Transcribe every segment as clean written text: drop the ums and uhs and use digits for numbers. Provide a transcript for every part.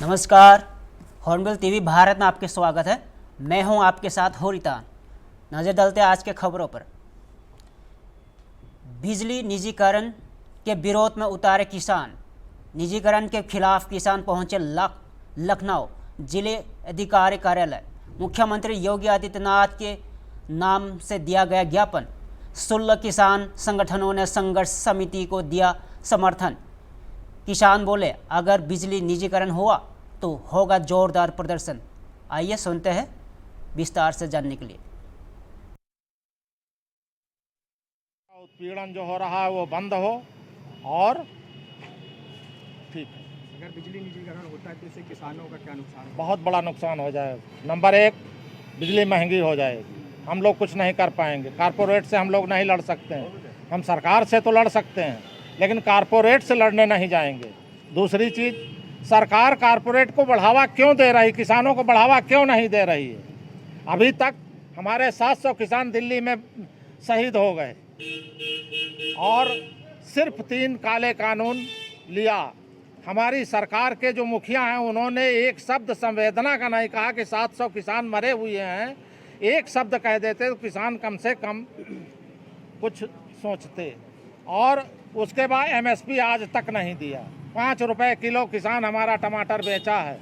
नमस्कार, hornbill TV Bharat में आपके स्वागत है। मैं हूं आपके साथ होरितान। नज़र डालते हैं आज के खबरों पर। बिजली निजीकरण के विरोध में उतारे किसान। निजीकरण के खिलाफ किसान पहुंचे लखनऊ जिले अधिकारी कार्यालय। मुख्यमंत्री योगी आदित्यनाथ के नाम से दिया गया ज्ञापन। 16 किसान संगठनों ने संघर्ष समिति को दिया समर्थन। किसान बोले, अगर बिजली निजीकरण हुआ तो होगा जोरदार प्रदर्शन। आइए सुनते हैं विस्तार से जानने के लिए। उत्पीड़न जो हो रहा है वो बंद हो और ठीक है। अगर बिजली निजीकरण होता है तो इससे किसानों का क्या नुकसान है? बहुत बड़ा नुकसान हो जाएगा। नंबर एक, बिजली महंगी हो जाएगी, हम लोग कुछ नहीं कर पाएंगे। कारपोरेट से हम लोग नहीं लड़ सकते हैं। हम सरकार से तो लड़ सकते हैं, लेकिन कारपोरेट से लड़ने नहीं जाएंगे। दूसरी चीज़, सरकार कारपोरेट को बढ़ावा क्यों दे रही, किसानों को बढ़ावा क्यों नहीं दे रही है? अभी तक हमारे 700 किसान दिल्ली में शहीद हो गए और सिर्फ 3 काले कानून लिया। हमारी सरकार के जो मुखिया हैं उन्होंने एक शब्द संवेदना का नहीं कहा कि 700 किसान मरे हुए हैं। एक शब्द कह देते तो किसान कम से कम कुछ सोचते। और उसके बाद एमएसपी आज तक नहीं दिया। 5 रुपए किलो किसान हमारा टमाटर बेचा है।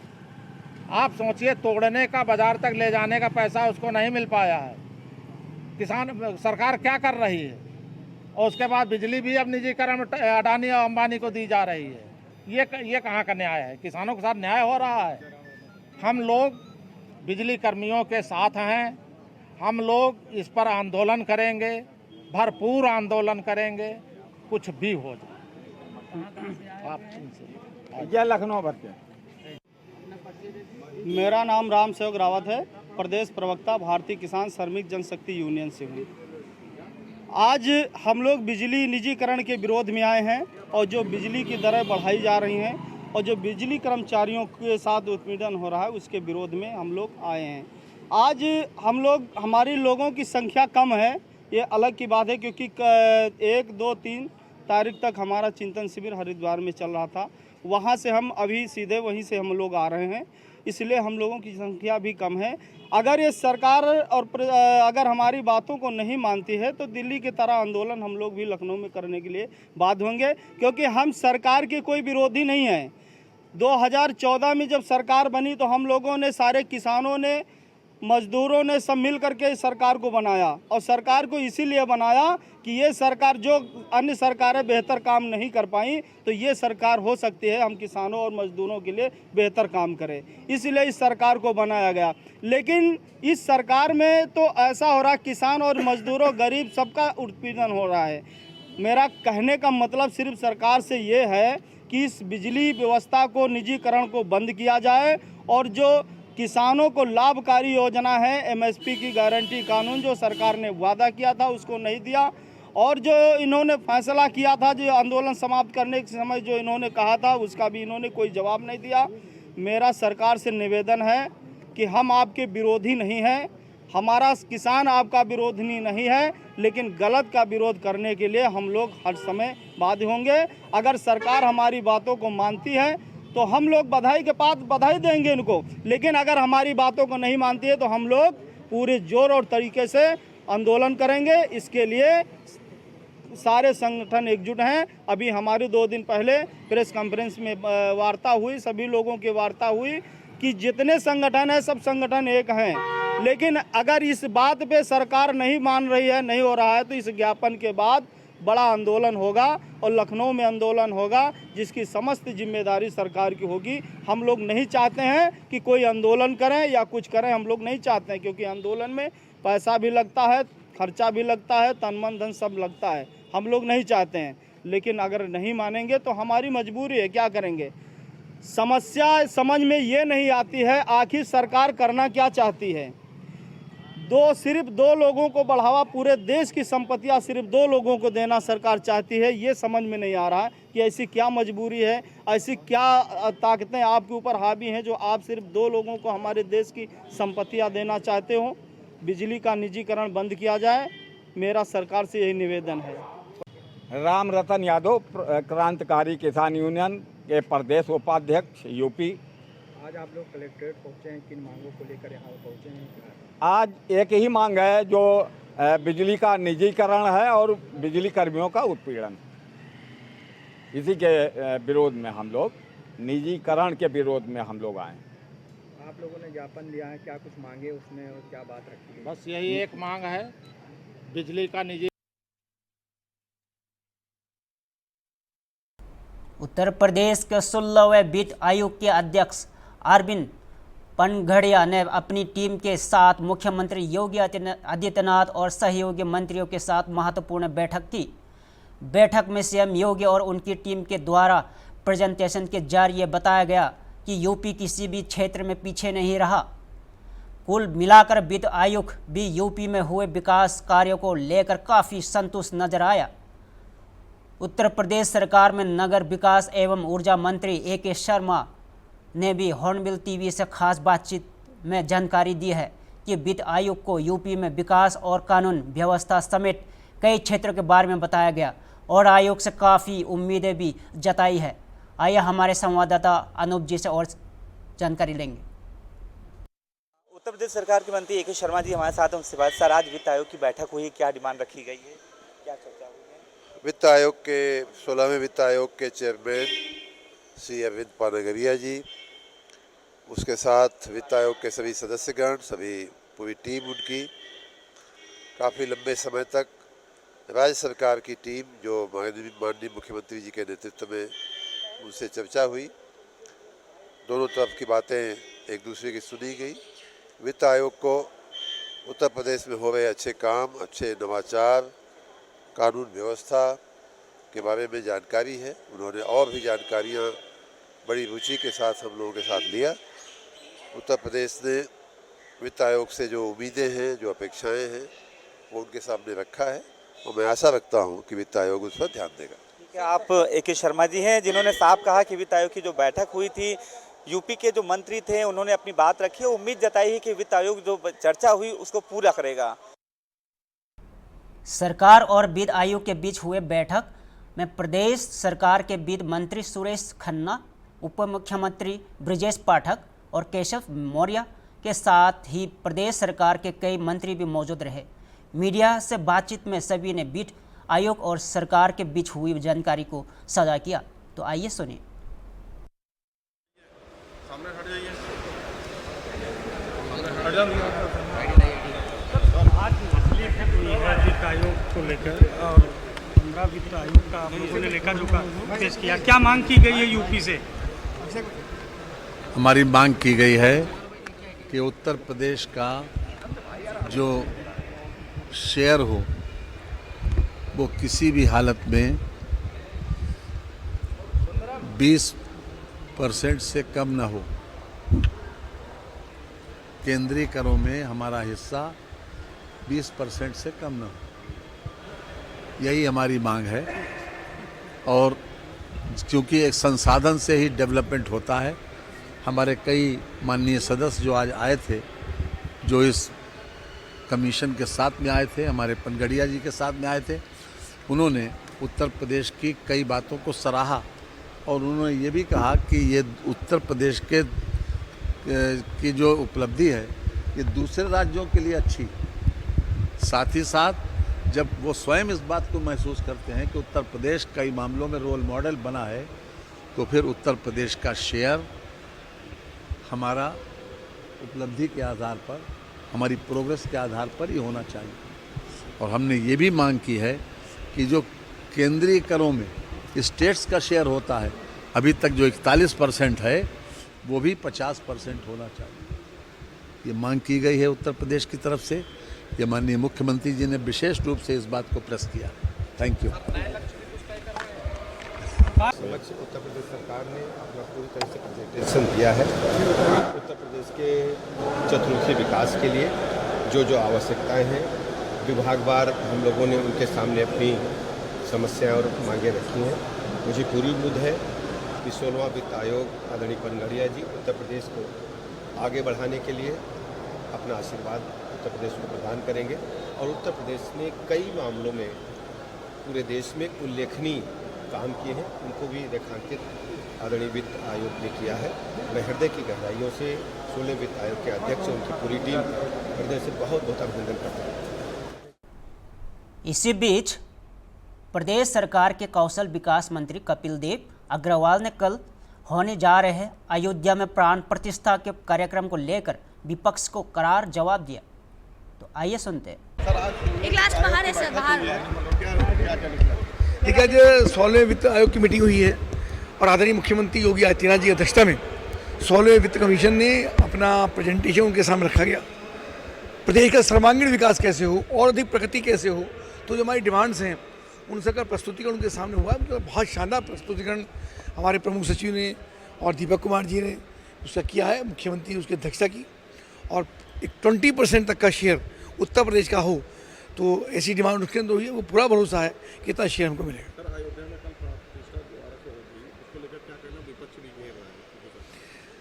आप सोचिए, तोड़ने का बाजार तक ले जाने का पैसा उसको नहीं मिल पाया है। किसान सरकार क्या कर रही है? और उसके बाद बिजली भी अब निजीकरण अडानी और अंबानी को दी जा रही है। ये कहाँ का न्याय है? किसानों के साथ न्याय हो रहा है? हम लोग बिजली कर्मियों के साथ हैं। हम लोग इस पर आंदोलन करेंगे, भरपूर आंदोलन करेंगे, कुछ भी हो जाए। या लखनऊ भर के। मेरा नाम राम सेवक रावत है, प्रदेश प्रवक्ता भारतीय किसान श्रमिक जनशक्ति यूनियन से हूँ। आज हम लोग बिजली निजीकरण के विरोध में आए हैं और जो बिजली की दरें बढ़ाई जा रही हैं और जो बिजली कर्मचारियों के साथ उत्पीड़न हो रहा है उसके विरोध में हम लोग आए हैं। आज हमारी लोगों की संख्या कम है, ये अलग की बात है, क्योंकि 1, 2, 3 तारीख तक हमारा चिंतन शिविर हरिद्वार में चल रहा था। वहाँ से हम अभी सीधे वहीं से हम लोग आ रहे हैं, इसलिए हम लोगों की संख्या भी कम है। अगर ये सरकार अगर हमारी बातों को नहीं मानती है तो दिल्ली की तरह आंदोलन हम लोग भी लखनऊ में करने के लिए बाध्य होंगे, क्योंकि हम सरकार के कोई विरोधी नहीं हैं। 2014 में जब सरकार बनी तो हम लोगों ने, सारे किसानों ने, मजदूरों ने सब मिल करके इस सरकार को बनाया। और सरकार को इसीलिए बनाया कि ये सरकार, जो अन्य सरकारें बेहतर काम नहीं कर पाई, तो ये सरकार हो सकती है हम किसानों और मजदूरों के लिए बेहतर काम करें, इसलिए इस सरकार को बनाया गया। लेकिन इस सरकार में तो ऐसा हो रहा है, किसान और मजदूरों, गरीब, सबका उत्पीड़न हो रहा है। मेरा कहने का मतलब सिर्फ सरकार से ये है कि इस बिजली व्यवस्था को, निजीकरण को बंद किया जाए और जो किसानों को लाभकारी योजना है, एमएसपी की गारंटी कानून जो सरकार ने वादा किया था उसको नहीं दिया, और जो इन्होंने फैसला किया था, जो आंदोलन समाप्त करने के समय जो इन्होंने कहा था, उसका भी इन्होंने कोई जवाब नहीं दिया। मेरा सरकार से निवेदन है कि हम आपके विरोधी नहीं हैं, हमारा किसान आपका विरोधी नहीं है, लेकिन गलत का विरोध करने के लिए हम लोग हर समय बाध्य होंगे। अगर सरकार हमारी बातों को मानती है तो हम लोग बधाई के पास बधाई देंगे इनको, लेकिन अगर हमारी बातों को नहीं मानती है तो हम लोग पूरे जोर और तरीके से आंदोलन करेंगे। इसके लिए सारे संगठन एकजुट हैं। अभी हमारी 2 दिन पहले प्रेस कॉन्फ्रेंस में वार्ता हुई, सभी लोगों की वार्ता हुई कि जितने संगठन हैं सब संगठन एक हैं। लेकिन अगर इस बात पे सरकार नहीं मान रही है, नहीं हो रहा है, तो इस ज्ञापन के बाद बड़ा आंदोलन होगा और लखनऊ में आंदोलन होगा, जिसकी समस्त जिम्मेदारी सरकार की होगी। हम लोग नहीं चाहते हैं कि कोई आंदोलन करें या कुछ करें, हम लोग नहीं चाहते हैं, क्योंकि आंदोलन में पैसा भी लगता है, खर्चा भी लगता है, तन मन धन सब लगता है। हम लोग नहीं चाहते हैं, लेकिन अगर नहीं मानेंगे तो हमारी मजबूरी है, क्या करेंगे। समस्या समझ में ये नहीं आती है आखिर सरकार करना क्या चाहती है। सिर्फ 2 लोगों को बढ़ावा, पूरे देश की संपत्तियां सिर्फ 2 लोगों को देना सरकार चाहती है। ये समझ में नहीं आ रहा है कि ऐसी क्या मजबूरी है, ऐसी क्या ताकतें आपके ऊपर हावी हैं जो आप सिर्फ 2 लोगों को हमारे देश की संपत्तियां देना चाहते हो। बिजली का निजीकरण बंद किया जाए, मेरा सरकार से यही निवेदन है। राम रतन यादव, क्रांतिकारी किसान यूनियन के प्रदेश उपाध्यक्ष यूपी। आज आप लोग कलेक्ट्रेट पहुंचे हैं, किन मांगों को लेकर यहाँ पहुंचे हैं? आज एक ही मांग है जो बिजली का निजीकरण है और बिजली कर्मियों का उत्पीड़न। इसी के विरोध में हम लोग, निजीकरण के विरोध में हम लोग आए। आप लोगों ने ज्ञापन दिया है, क्या कुछ मांगे उसमें और क्या बात रखी गई? बस यही एक मांग है, बिजली का निजी। उत्तर प्रदेश के 16वें वित्त आयोग के अध्यक्ष अरविंद पनघड़िया ने अपनी टीम के साथ मुख्यमंत्री योगी आदित्यनाथ और सहयोगी मंत्रियों के साथ महत्वपूर्ण बैठक की। बैठक में सीएम योगी और उनकी टीम के द्वारा प्रेजेंटेशन के जरिए बताया गया कि यूपी किसी भी क्षेत्र में पीछे नहीं रहा। कुल मिलाकर वित्त आयोग भी यूपी में हुए विकास कार्यों को लेकर काफ़ी संतुष्ट नजर आया। उत्तर प्रदेश सरकार में नगर विकास एवं ऊर्जा मंत्री ए.के. शर्मा ने भी हॉर्नबिल टीवी से खास बातचीत में जानकारी दी है कि वित्त आयोग को यूपी में विकास और कानून व्यवस्था समेत कई क्षेत्रों के बारे में बताया गया और आयोग से काफ़ी उम्मीदें भी जताई है। आइए हमारे संवाददाता अनूप जी से और जानकारी लेंगे। उत्तर प्रदेश सरकार के मंत्री ए.के. शर्मा जी हमारे साथ उनसे बात। सर, आज वित्त आयोग की बैठक हुई, क्या डिमांड रखी गई है, क्या चर्चा हुई है? वित्त आयोग के 16वें वित्त आयोग के चेयरमैन श्री अरविंद पनघड़िया जी, उसके साथ वित्त आयोग के सभी सदस्यगण, सभी पूरी टीम उनकी, काफ़ी लंबे समय तक राज्य सरकार की टीम जो माननीय मुख्यमंत्री जी के नेतृत्व में उनसे चर्चा हुई। दोनों तरफ की बातें एक दूसरे की सुनी गई। वित्त आयोग को उत्तर प्रदेश में हो रहे अच्छे काम, अच्छे नवाचार, कानून व्यवस्था के बारे में जानकारी है। उन्होंने और भी जानकारियां बड़ी रुचि के साथ हम लोगों के साथ लिया। उत्तर प्रदेश ने वित्त आयोग से जो उम्मीदें हैं, जो अपेक्षाएं हैं, वो उनके सामने रखा है और मैं आशा रखता हूं कि वित्त आयोग उस पर ध्यान देगा। क्या आप ए.के. शर्मा जी हैं जिन्होंने साफ कहा कि वित्त आयोग की जो बैठक हुई थी, यूपी के जो मंत्री थे उन्होंने अपनी बात रखी और उम्मीद जताई है कि वित्त आयोग जो चर्चा हुई उसको पूरा करेगा। सरकार और वित्त आयोग के बीच हुए बैठक में प्रदेश सरकार के वित्त मंत्री सुरेश खन्ना, उप मुख्यमंत्री ब्रजेश पाठक और केशव मौर्य के साथ ही प्रदेश सरकार के कई मंत्री भी मौजूद रहे। मीडिया से बातचीत में सभी ने वित्त आयोग और सरकार के बीच हुई जानकारी को साझा किया। तो आइए सुनिए। वित्त आयोग को लेकर और 15 वित्त आयोग का आप लोगों ने लेखा जोखा पेश किया, क्या मांग की गई है यूपी से? हमारी मांग की गई है कि उत्तर प्रदेश का जो शेयर हो वो किसी भी हालत में 20% से कम न हो। केंद्रीय करों में हमारा हिस्सा 20% से कम न हो, यही हमारी मांग है। और क्योंकि एक संसाधन से ही डेवलपमेंट होता है, हमारे कई माननीय सदस्य जो आज आए थे, जो इस कमीशन के साथ में आए थे, हमारे पनघड़िया जी के साथ में आए थे, उन्होंने उत्तर प्रदेश की कई बातों को सराहा और उन्होंने ये भी कहा कि ये उत्तर प्रदेश के की जो उपलब्धि है ये दूसरे राज्यों के लिए अच्छी। साथ ही साथ जब वो स्वयं इस बात को महसूस करते हैं कि उत्तर प्रदेश कई मामलों में रोल मॉडल बना है, तो फिर उत्तर प्रदेश का शेयर हमारा उपलब्धि के आधार पर, हमारी प्रोग्रेस के आधार पर ही होना चाहिए। और हमने ये भी मांग की है कि जो केंद्रीय करों में स्टेट्स का शेयर होता है, अभी तक जो 41% है, वो भी 50% होना चाहिए। ये मांग की गई है उत्तर प्रदेश की तरफ से। ये माननीय मुख्यमंत्री जी ने विशेष रूप से इस बात को प्रेस किया। Thank you. उत्तर प्रदेश सरकार ने अपना पूरी तरह से प्रेजेंटेशन दिया है। उत्तर प्रदेश के चतुर्मुखी विकास के लिए जो जो आवश्यकताएं हैं, विभागवार हम लोगों ने उनके सामने अपनी समस्याएं और मांगें रखी हैं। मुझे पूरी उम्मीद है कि 16वां वित्त आयोग आदरणीय पनघड़िया जी उत्तर प्रदेश को आगे बढ़ाने के लिए अपना आशीर्वाद उत्तर प्रदेश को प्रदान करेंगे और उत्तर प्रदेश ने कई मामलों में पूरे देश में उल्लेखनीय काम किए हैं उनको भी रेखांकित आदरणीय वित्त आयोग ने किया है। मैं हृदय की गहराइयों से 16 वित्त आयोग के अध्यक्ष और उनकी पूरी टीम हृदय से बहुत बहुत अभिनंदन करता हूँ। इसी बीच प्रदेश सरकार के कौशल विकास मंत्री कपिल देव अग्रवाल ने कल होने जा रहे अयोध्या में प्राण प्रतिष्ठा के कार्यक्रम को लेकर विपक्ष को करार जवाब दिया। तो आइए सुनते हैं। एक लास्ट बाहर है सर, बाहर। देखिए, आज 16वें वित्त आयोग की मीटिंग हुई है और आदरणीय मुख्यमंत्री योगी आदित्यनाथ जी की अध्यक्षता में 16वें वित्त कमीशन ने अपना प्रेजेंटेशन उनके सामने रखा गया। प्रदेश का सर्वांगीण विकास कैसे हो और अधिक प्रगति कैसे हो, तो जो हमारी डिमांड्स हैं उन सबका प्रस्तुतिकरण उनके सामने हुआ। तो बहुत शानदार प्रस्तुतिकरण हमारे प्रमुख सचिव ने और दीपक कुमार जी ने उसका किया है। मुख्यमंत्री ने उसकी अध्यक्षता की और एक 20% तक का शेयर उत्तर प्रदेश का हो, तो ऐसी डिमांड उसके अंदर हुई है। वो पूरा भरोसा है कि इतना शेयर हमको मिलेगा।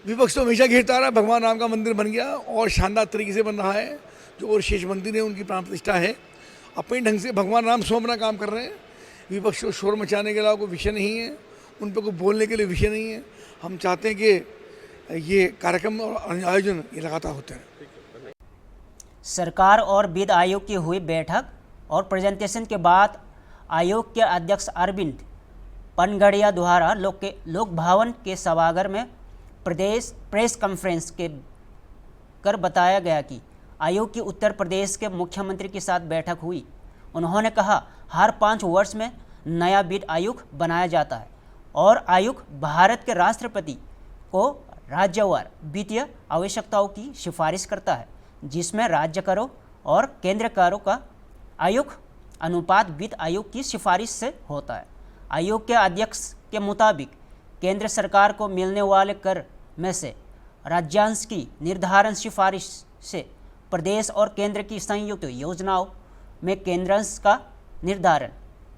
विपक्ष तो हमेशा घेरता रहा। भगवान राम का मंदिर बन गया और शानदार तरीके से बन रहा है। जो और शेष मंदिर है उनकी प्राण प्रतिष्ठा है। अपने ढंग से भगवान राम स्वयं अपना काम कर रहे हैं। विपक्ष को शोर मचाने के अलावा कोई विषय नहीं है, उन पर कोई बोलने के लिए विषय नहीं है। हम चाहते हैं कि ये कार्यक्रम और आयोजन ये लगातार होते हैं। सरकार और वित्त आयोग की हुई बैठक और प्रेजेंटेशन के बाद आयोग के अध्यक्ष अरविंद पनगड़िया द्वारा लोक भवन के सभागार में प्रदेश प्रेस कॉन्फ्रेंस के कर बताया गया कि आयोग की उत्तर प्रदेश के मुख्यमंत्री के साथ बैठक हुई। उन्होंने कहा हर 5 वर्ष में नया वित्त आयोग बनाया जाता है और आयोग भारत के राष्ट्रपति को राज्यवार वित्तीय आवश्यकताओं की सिफारिश करता है, जिसमें राज्य करों और केंद्र करों का आयोग अनुपात वित्त आयोग की सिफारिश से होता है। आयोग के अध्यक्ष के मुताबिक केंद्र सरकार को मिलने वाले कर में से राज्यांश की निर्धारण सिफारिश से प्रदेश और केंद्र की संयुक्त योजनाओं में केंद्रांश का निर्धारण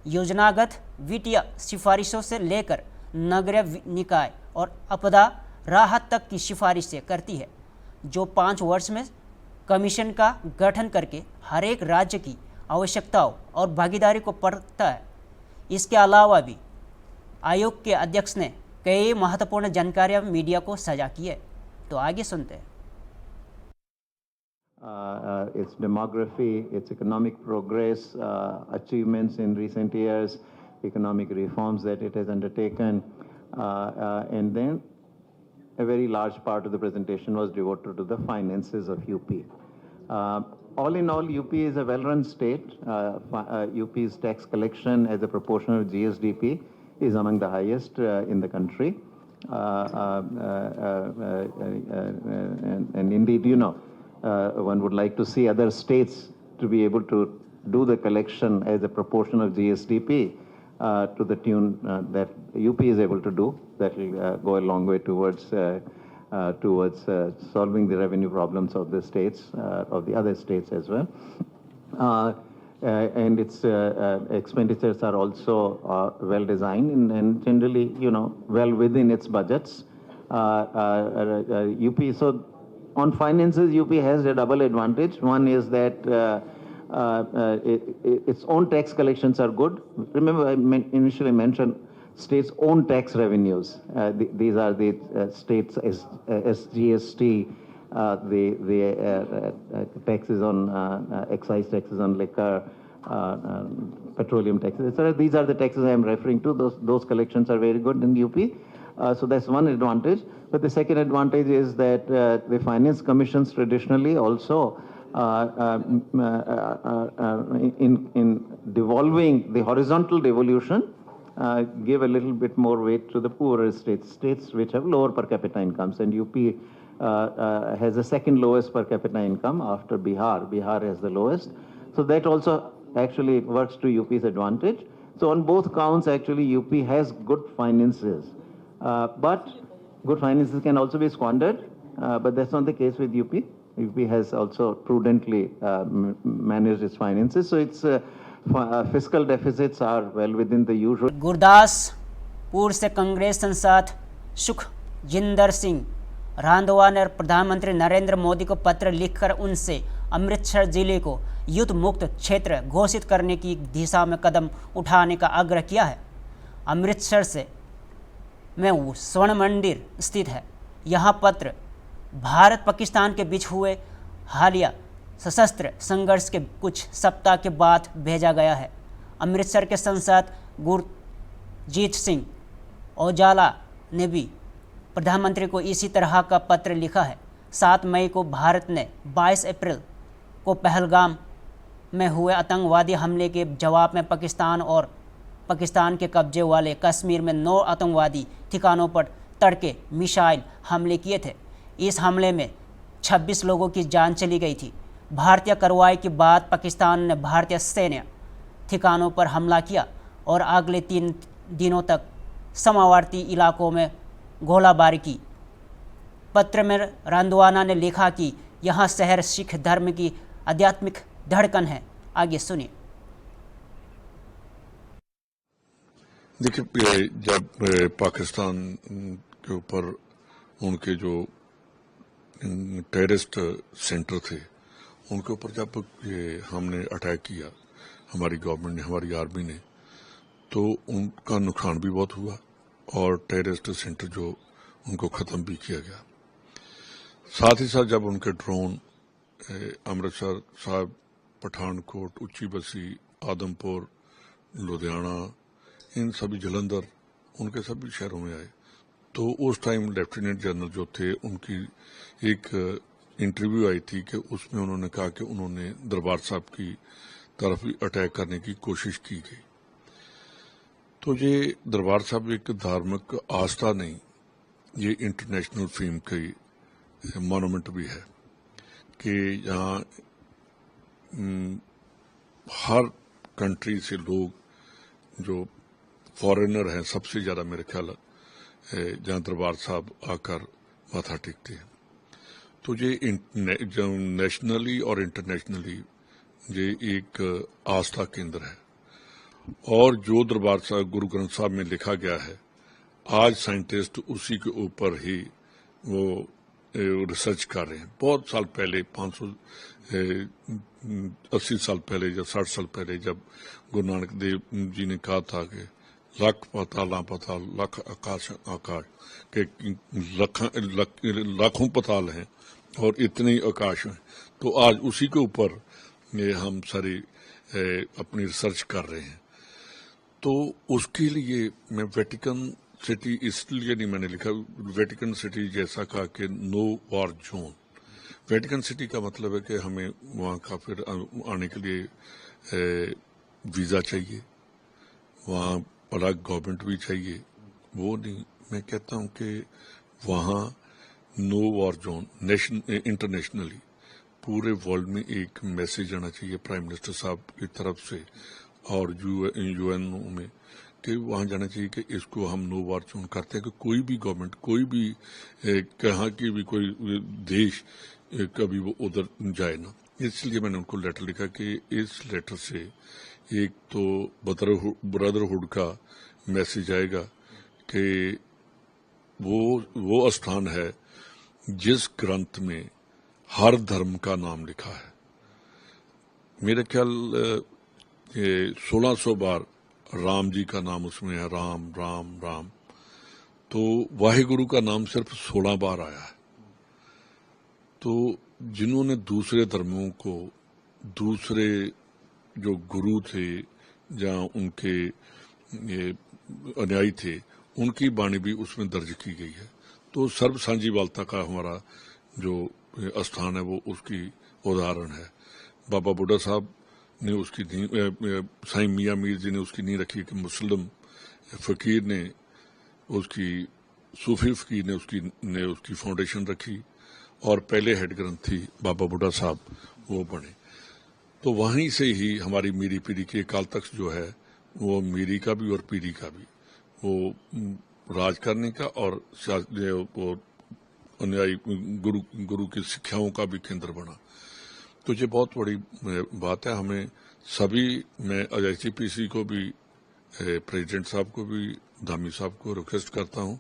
योजनागत वित्तीय सिफारिशों से लेकर नगरीय निकाय और आपदा राहत तक की सिफारिशें करती है, जो 5 वर्ष में कमीशन का गठन करके हर एक राज्य की आवश्यकताओं और भागीदारी को परखता है। इसके अलावा भी आयोग के अध्यक्ष ने कई महत्वपूर्ण जानकारियां मीडिया को साझा की है। तो आगे सुनते हैं। Its demography, its economic progress, achievements in recent years, economic reforms that it has undertaken, and then a very large part of the presentation was devoted to the finances of UP. All in all, UP is a well-run state. UP's tax collection as a proportion of GSDP is among the highest in the country. And indeed, you know, one would like to see other states to be able to do the collection as a proportion of GSDP to the tune that UP is able to do. That will go a long way towards solving the revenue problems of the states, of the other states as well. And its expenditures are also well designed and generally, you know, well within its budgets. UP, so on finances, UP has a double advantage. One is that its own tax collections are good. Remember, I initially mentioned states' own tax revenues. These are the states' SGST, the taxes on excise taxes on liquor, petroleum taxes, etc. These are the taxes I am referring to. Those collections are very good in UP. So that's one advantage. But the second advantage is that the finance commissions traditionally also in devolving the horizontal devolution give a little bit more weight to the poorer states which have lower per capita incomes, and UP has the second lowest per capita income after Bihar. Bihar has the lowest, so that also actually works to UP's advantage. So on both counts, actually UP has good finances, but good finances can also be squandered, but that's not the case with UP. UP has also prudently managed its finances, so its fiscal deficits are well within the usual. Gurdaspur से कांग्रेस सांसद सुखजिंदर सिंह रांधवा ने प्रधानमंत्री नरेंद्र मोदी को पत्र लिखकर उनसे अमृतसर जिले को युद्ध मुक्त क्षेत्र घोषित करने की दिशा में कदम उठाने का आग्रह किया है। अमृतसर से में स्वर्ण मंदिर स्थित है। यह पत्र भारत पाकिस्तान के बीच हुए हालिया सशस्त्र संघर्ष के कुछ सप्ताह के बाद भेजा गया है। अमृतसर के सांसद गुरजीत सिंह औजाला ने भी प्रधानमंत्री को इसी तरह का पत्र लिखा है। 7 मई को भारत ने 22 अप्रैल को पहलगाम में हुए आतंकवादी हमले के जवाब में पाकिस्तान के कब्जे वाले कश्मीर में 9 आतंकवादी ठिकानों पर तड़के मिसाइल हमले किए थे। इस हमले में 26 लोगों की जान चली गई थी। भारतीय कार्रवाई के बाद पाकिस्तान ने भारतीय सैन्य ठिकानों पर हमला किया और अगले 3 दिनों तक सीमावर्ती इलाकों में गोलाबारी की। पत्र में रंधवाना ने लिखा कि यह शहर सिख धर्म की आध्यात्मिक धड़कन है। आगे सुनिए। देखिए, जब पाकिस्तान के ऊपर उनके जो टेररिस्ट सेंटर थे उनके ऊपर जब हमने अटैक किया, हमारी गवर्नमेंट ने, हमारी आर्मी ने, तो उनका नुकसान भी बहुत हुआ और टेररिस्ट सेंटर जो उनको ख़त्म भी किया गया। साथ ही साथ जब उनके ड्रोन अमृतसर साहब, पठानकोट, उच्ची बसी, आदमपुर, लुधियाना, इन सभी जलंधर, उनके सभी शहरों में आए, तो उस टाइम लेफ्टिनेंट जनरल जो थे उनकी एक इंटरव्यू आई थी कि उसमें उन्होंने कहा कि उन्होंने दरबार साहब की तरफ भी अटैक करने की कोशिश की गई। तो ये दरबार साहब एक धार्मिक आस्था नहीं, ये इंटरनेशनल फेम की मॉन्यूमेंट भी है कि यहाँ हर कंट्री से लोग जो फॉरेनर हैं, सबसे ज़्यादा मेरे ख्याल जहाँ दरबार साहब आकर माथा टेकते हैं। तो ये जो नेशनली और इंटरनेशनली ये एक आस्था केंद्र है। और जो दरबार साहब गुरु ग्रंथ साहब में लिखा गया है, आज साइंटिस्ट उसी के ऊपर ही वो रिसर्च कर रहे हैं। बहुत साल पहले, 580 साल पहले या 60 साल पहले, जब गुरु नानक देव जी ने कहा था कि लख पाताल पाताल, लख आकाश आकाश, के लाखों पाताल हैं और इतने ही आकाश हैं, तो आज उसी के ऊपर हम सारी अपनी रिसर्च कर रहे हैं। तो उसके लिए मैं वेटिकन सिटी इसलिए नहीं मैंने लिखा, वेटिकन सिटी जैसा कहा कि no war zone. Vatican city का मतलब है कि हमें वहाँ का फिर आने के लिए वीज़ा चाहिए, वहाँ अलग गवर्नमेंट भी चाहिए, वो नहीं। मैं कहता हूँ कि वहाँ नो वॉर जोन इंटरनेशनली पूरे वर्ल्ड में एक मैसेज आना चाहिए प्राइम मिनिस्टर साहब की तरफ से और यूएनओ में कि वहाँ जाना चाहिए कि इसको हम नो वॉर जोन करते हैं कि कोई भी गवर्नमेंट, कोई भी कहाँ की भी कोई देश कभी वो उधर जाए ना। इसलिए मैंने उनको लेटर लिखा कि इस लेटर से एक तो ब्रदरहुड का मैसेज आएगा कि वो स्थान है जिस ग्रंथ में हर धर्म का नाम लिखा है। मेरे ख्याल 1600 बार राम जी का नाम उसमें है, राम राम राम। तो वाहिगुरु का नाम सिर्फ 16 बार आया है। तो जिन्होंने दूसरे धर्मों को, दूसरे जो गुरु थे, जहाँ उनके अनुयायी थे, उनकी वाणी भी उसमें दर्ज की गई है। तो सर्व सांझीवालता का हमारा जो स्थान है वो उसकी उदाहरण है। बाबा बुड्ढा साहब ने उसकी साईं मियाँ मीर जी ने उसकी नींव रखी कि मुस्लिम फ़कीर ने उसकी, सूफी फ़कीर ने उसकी फाउंडेशन रखी और पहले हेड ग्रंथी बाबा बुड्ढा साहब वो बने। तो वहीं से ही हमारी मीरी पीढ़ी के काल तक जो है वो मीरी का भी और पीढ़ी का भी वो राज करने का और अनुयायी गुरु की शिक्षाओं का भी केंद्र बना। तो ये बहुत बड़ी बात है। हमें सभी, मैं ICPC को भी, प्रेसिडेंट साहब को भी, धामी साहब को रिक्वेस्ट करता हूं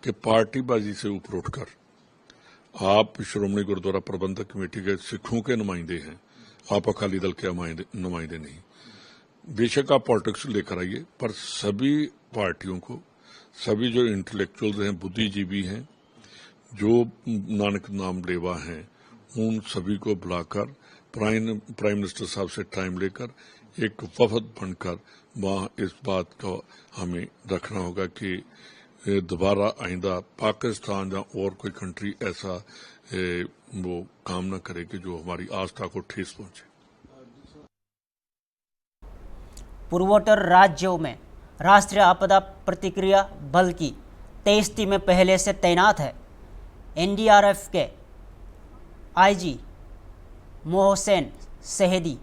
कि पार्टीबाजी से ऊपर उठकर, आप श्रोमणी गुरुद्वारा प्रबंधक कमेटी के सिखों के नुमाइंदे हैं, आप अकाली दल के नुमाइंदे नहीं। बेशक आप पॉलिटिक्स लेकर आइए, पर सभी पार्टियों को, सभी जो इंटेलेक्चुअल्स हैं, बुद्धिजीवी हैं, जो नानक नाम लेवा हैं, उन सभी को बुलाकर प्राइम मिनिस्टर साहब से टाइम लेकर एक वफद बनकर वहाँ इस बात को हमें रखना होगा कि दोबारा आइंदा पाकिस्तान या और कोई कंट्री ऐसा वो काम न करे कि जो हमारी आस्था को ठेस पहुंचे। पूर्वोत्तर राज्यों में राष्ट्रीय आपदा प्रतिक्रिया बल की 23 टीमें पहले से तैनात है। एनडीआरएफ के आईजी मोहसेन शहीदी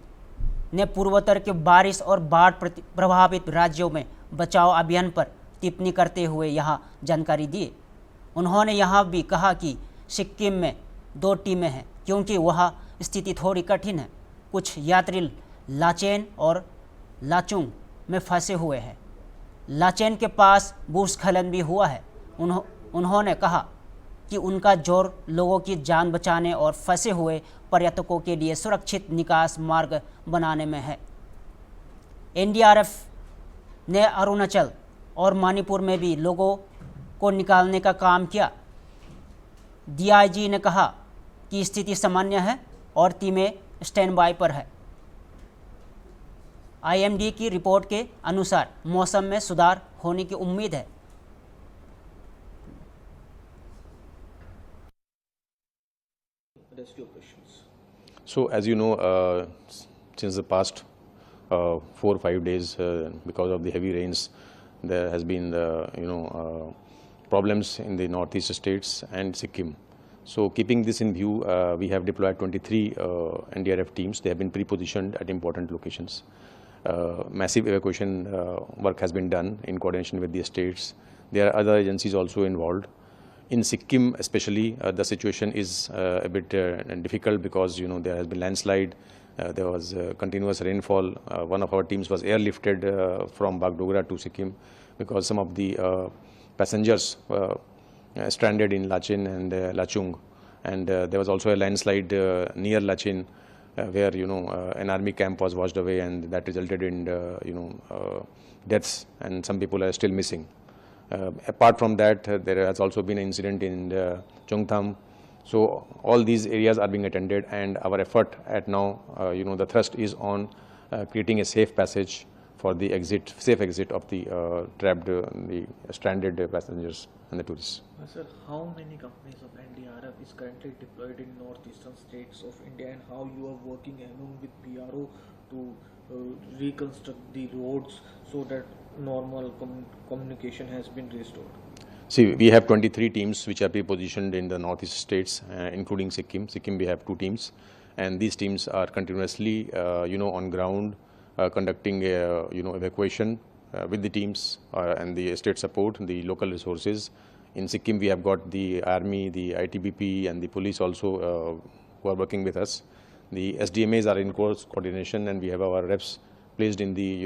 ने पूर्वोत्तर के बारिश और बाढ़ प्रभावित राज्यों में बचाव अभियान पर टिप्पणी करते हुए यह जानकारी दी। उन्होंने यह भी कहा कि सिक्किम में 2 टीमें हैं क्योंकि वहाँ स्थिति थोड़ी कठिन है। कुछ यात्री लाचेन और लाचुंग में फंसे हुए हैं। लाचेन के पास भूस्खलन भी हुआ है। उन्होंने कहा कि उनका जोर लोगों की जान बचाने और फंसे हुए पर्यटकों के लिए सुरक्षित निकास मार्ग बनाने में है। एनडीआरएफ ने अरुणाचल और मणिपुर में भी लोगों को निकालने का काम किया। डीआईजी ने कहा कि स्थिति सामान्य है और टीमें स्टैंड बाय पर है। आईएमडी की रिपोर्ट के अनुसार मौसम में सुधार होने की उम्मीद है। So as you know, since the past 4 or 5 days, because of the heavy rains, there has been problems in the northeast states and Sikkim. So keeping this in view, we have deployed 23 NDRF teams. They have been pre-positioned at important locations. Massive evacuation work has been done in coordination with the states. There are other agencies also involved. In Sikkim especially, the situation is a bit difficult because there has been landslide, there was continuous rainfall. One of our teams was airlifted from Bagdogra to Sikkim because some of the passengers stranded in Lachin and Lachung, and there was also a landslide near Lachin where an army camp was washed away, and that resulted in deaths, and some people are still missing. Apart from that, there has also been an incident in Chungtham. So all these areas are being attended, and our effort at now, the thrust is on creating a safe passage for the safe exit of the the stranded passengers and the tourists. Sir, how many companies of NDRF is currently deployed in northeastern states of India, and how you are working along with PRO to reconstruct the roads so that normal communication has been restored? See, we have 23 teams which are pre-positioned in the northeast states, including Sikkim. Sikkim, we have 2 teams, and these teams are continuously, on ground, conducting, evacuation with the teams and the state support, the local resources. In Sikkim, we have got the army, the ITBP, and the police also who are working with us. The SDMAs are in close coordination, and we have our reps placed in the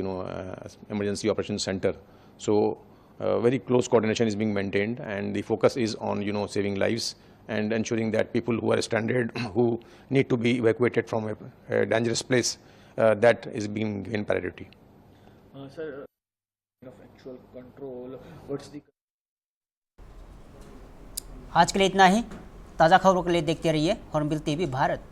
emergency operations center. So very close coordination is being maintained, and the focus is on saving lives and ensuring that people who are stranded, who need to be evacuated from a dangerous place, that is being given priority. Sir, of actual control, what's the... आज के लिए इतना ही। ताज़ा खबरों के लिए देखते रहिए हॉर्नबिल टीवी भारत।